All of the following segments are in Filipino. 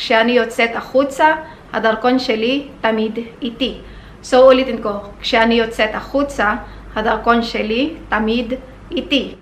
כשאני יוצאת החוצה, הדרכון שלי תמיד איתי. So, ulitin ko, כשאני יוצאת החוצה, הדרכון שלי תמיד איתי.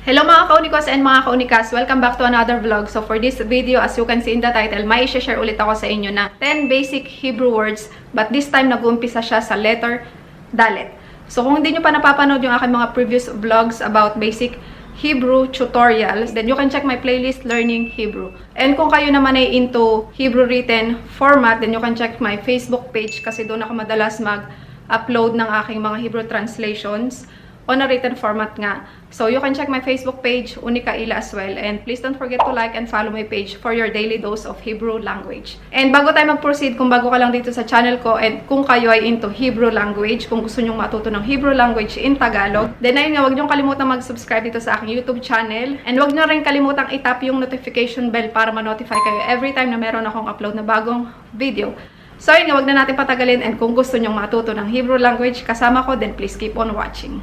Hello mga ka-unicos and mga ka-unicas! Welcome back to another vlog. So for this video, as you can see in the title, may i-share ulit ako sa inyo na 10 basic Hebrew words, but this time nag-uumpisa siya sa letter Dalet. So kung hindi nyo pa napapanood yung aking mga previous vlogs about basic Hebrew tutorials, then you can check my playlist Learning Hebrew. And kung kayo naman ay into Hebrew written format, then you can check my Facebook page kasi doon ako madalas mag-upload ng aking mga Hebrew translations on a written format nga. So you can check my Facebook page, Unica Ihla as well. And please don't forget to like and follow my page for your daily dose of Hebrew language. And bago tayo mag-proceed, kung bago ka lang dito sa channel ko and kung kayo ay into Hebrew language, kung gusto nyong matuto ng Hebrew language in Tagalog, then ayun nga, huwag nyong kalimutang mag-subscribe dito sa aking YouTube channel. And huwag nyo rin kalimutang itap yung notification bell para ma-notify kayo every time na meron akong upload na bagong video. So ayun nga, huwag na natin patagalin, and kung gusto nyong matuto ng Hebrew language kasama ko, then please keep on watching.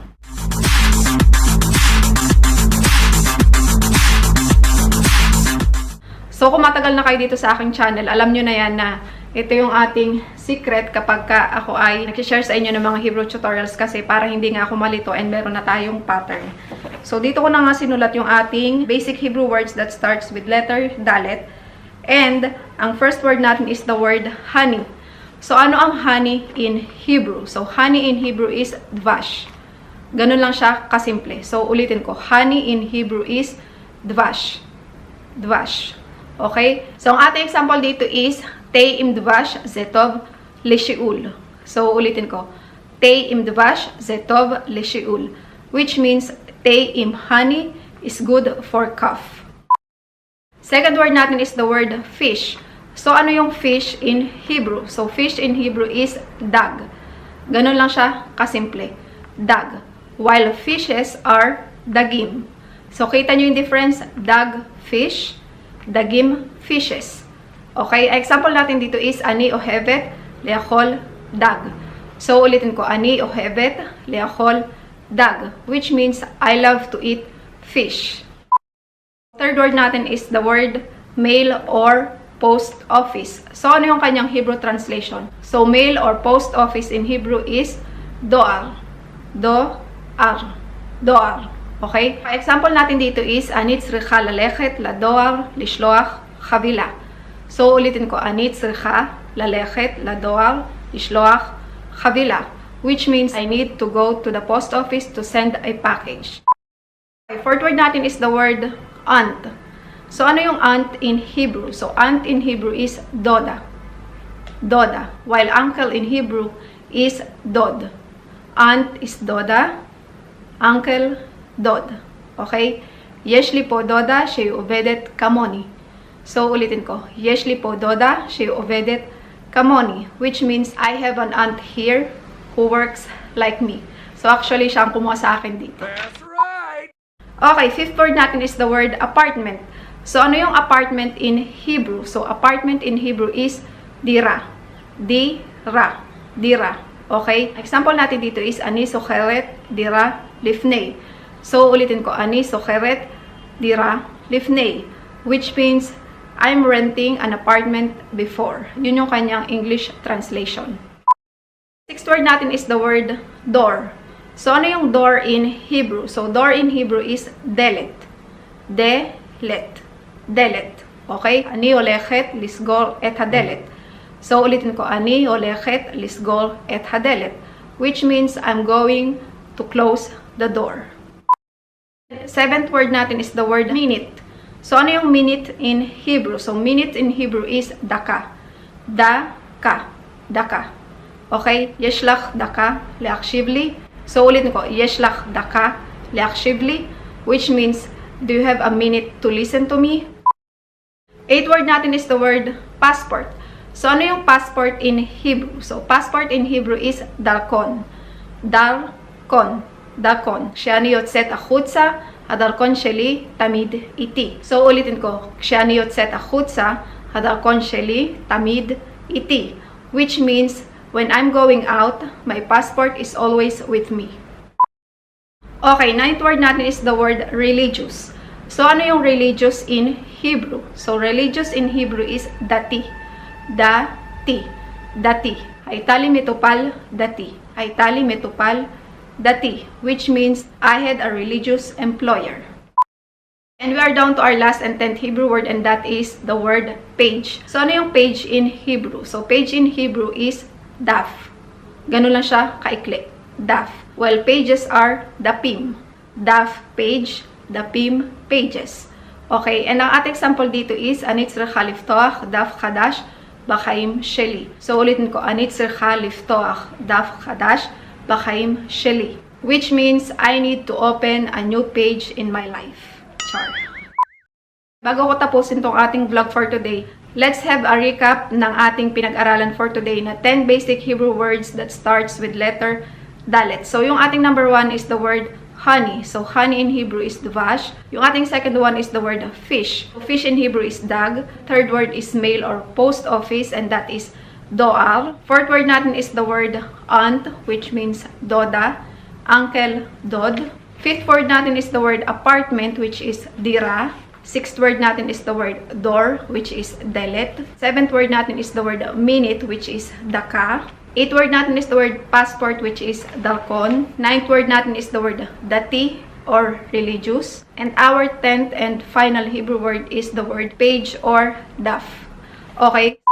So, kung matagal na kayo dito sa aking channel, alam nyo na yan na ito yung ating secret kapag ako ay nag-share sa inyo ng mga Hebrew tutorials kasi para hindi nga ako malito and meron na tayong pattern. So, dito ko na nga sinulat yung ating basic Hebrew words that starts with letter Dalet. And, ang first word natin is the word honey. So, ano ang honey in Hebrew? So, honey in Hebrew is dvash. Ganun lang siya kasimple. So, ulitin ko. Honey in Hebrew is dvash. Dvash. Okay? So, ang ating example dito is Tei im dvash zetov leshiul. So, ulitin ko. Tei im dvash zetov leshiul. Which means, Tei im honey is good for cough. Second word natin is the word fish. So, ano yung fish in Hebrew? So, fish in Hebrew is dag. Ganun lang siya kasimple. Dag. While fishes are dagim. So, kita nyo yung difference? Dag, fish. Dagim, fishes. Okay? Example natin dito is ani ohevet leachol dag. So, ulitin ko. Ani ohevet leachol dag. Which means, I love to eat fish. Third word natin is the word mail or post office. So, ano yung kanyang Hebrew translation? So, mail or post office in Hebrew is doar. Doar. Doar. Okay? Example natin dito is, אני צריכה ללכת לדואר לשלוח חבילה. So, ulitin ko, אני צריכה ללכת לדואר לשלוח חבילה. Which means, I need to go to the post office to send a package. Okay, fourth word natin is the word aunt. So, ano yung aunt in Hebrew? So, aunt in Hebrew is doda. Doda. While uncle in Hebrew is dod. Aunt is doda. Uncle, dod. Okay? יש לי פה דודה שהיא עובדת כמוני. So, ulitin ko. יש לי פה דודה שהיא עובדת כמוני. Which means, I have an aunt here who works like me. So, actually, siya ang kumuha sa akin dito. That's right! Okay, fifth word natin is the word apartment. So, ano yung apartment in Hebrew? So, apartment in Hebrew is dira. Dira. Dira. Okay? Example natin dito is, אני שוכרת דירה לפני. So, ulitin ko, אני שוכרת דירה לפני. Which means, I'm renting an apartment before. Yun yung kanyang English translation. Sixth word natin is the word door. So, ano yung door in Hebrew? So, door in Hebrew is delet. Delet. Delet. Okay? אני הולכת לסגור את הדלת. So, ulitin ko, אני הולכת לסגור את הדלת. Which means, I'm going to close the door. Seventh word natin is the word minute. So, ano yung minute in Hebrew? So, minute in Hebrew is daka. Daka. Daka. Okay? יש לך דקה להקשיב לי. So, ulitin ko, יש לך דקה להקשיב לי. Which means, do you have a minute to listen to me? Eighth word natin is the word passport. So, ano yung passport in Hebrew? So, passport in Hebrew is דרכון. דרכון. דרכון. כשאני יוצאת החוצה, הדרכון שלי תמיד איתי. So, ulitin ko. כשאני יוצאת החוצה, hadakon sheli, tamid, iti, which means when I'm going out, my passport is always with me. Okay, ninth word natin is the word religious. So, ano yung religious in Hebrew? So, religious in Hebrew is dati. Dati. Dati. Haitali metupal, dati. Haitali metupal, dati. Which means, I had a religious employer. And we are down to our last and 10th Hebrew word, and that is the word page. So, ano yung page in Hebrew? So, page in Hebrew is daf. Ganun lang siya, kaikli. Daf. Well, pages are dapim. Daf, page, dapim, pages. Okay, and ang ating example dito is anitzir chaliftoach, daf chadash, b'chaim sheli. So, ulitin ko, anitzir chaliftoach, daf chadash, b'chaim sheli. Which means, I need to open a new page in my life. Char. Bago ko tapusin tong ating vlog for today, let's have a recap ng ating pinag-aralan for today na 10 basic Hebrew words that starts with letter Dalet. So, yung ating number 1 is the word honey. So, honey in Hebrew is dvash. Yung ating second one is the word fish. So, fish in Hebrew is dag. Third word is mail or post office, and that is doal. Fourth word natin is the word aunt, which means doda. Uncle, dod. Fifth word natin is the word apartment, which is dira. Sixth word natin is the word door, which is delet. Seventh word natin is the word minute, which is daka. Eighth word natin is the word passport, which is dalkon. Ninth word natin is the word dati or religious. And our 10th and final Hebrew word is the word page or daf. Okay?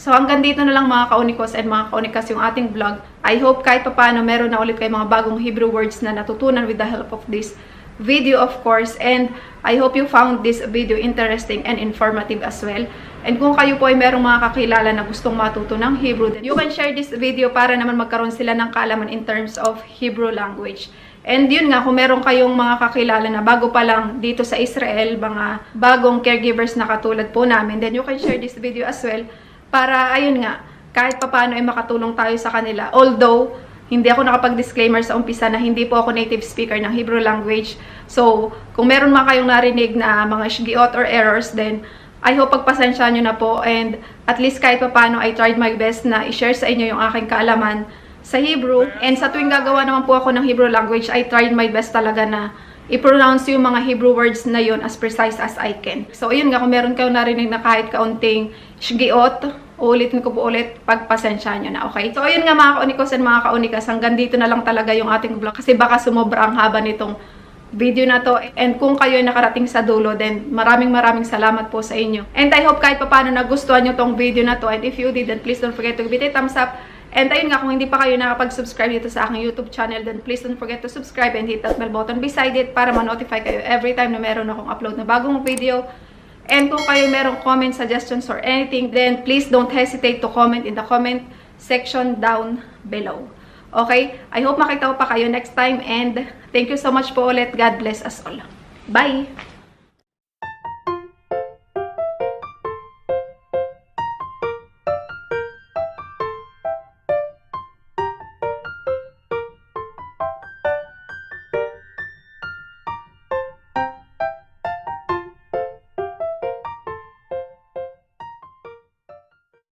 So, hanggang dito na lang mga ka-unicos and mga ka-unicas yung ating vlog. I hope kahit papaano meron na ulit kayo mga bagong Hebrew words na natutunan with the help of this video, of course. And I hope you found this video interesting and informative as well. And kung kayo po ay merong mga kakilala na gustong matuto ng Hebrew, then you can share this video para naman magkaroon sila ng kaalaman in terms of Hebrew language. And yun nga, kung meron kayong mga kakilala na bago pa lang dito sa Israel, mga bagong caregivers na katulad po namin, then you can share this video as well para, ayun nga, kahit papaano ay makatulong tayo sa kanila. Although, hindi ako nakapag-disclaimer sa umpisa na hindi po ako native speaker ng Hebrew language. So, kung meron mga kayong narinig na mga shgiot or errors, then I hope pagpasensya nyo na po, and at least kahit pa paano I tried my best na i-share sa inyo yung aking kaalaman sa Hebrew. And sa tuwing gagawa naman po ako ng Hebrew language, I tried my best talaga na i-pronounce yung mga Hebrew words na yun as precise as I can. So, ayun nga, kung meron kayong narinig na kahit kaunting shgiot, ulitin ko po ulit, pagpasensya nyo na, okay? So, ayun nga mga ka-unicos and mga ka-unicas, hanggang dito na lang talaga yung ating vlog kasi baka sumobra ang haba nitong video na to. And kung kayo ay nakarating sa dulo, then maraming salamat po sa inyo. And I hope kahit paano nagustuhan nyo tong video na to. And if you did, then please don't forget to give it a thumbs up. And ayun nga, kung hindi pa kayo nakapag-subscribe dito sa aking YouTube channel, then please don't forget to subscribe and hit that bell button beside it para ma-notify kayo every time na meron akong upload na bagong video. And kung kayo merong comment, suggestions, or anything, then please don't hesitate to comment in the comment section down below. Okay? I hope makita ko pa kayo next time, and thank you so much po ulit. God bless us all. Bye!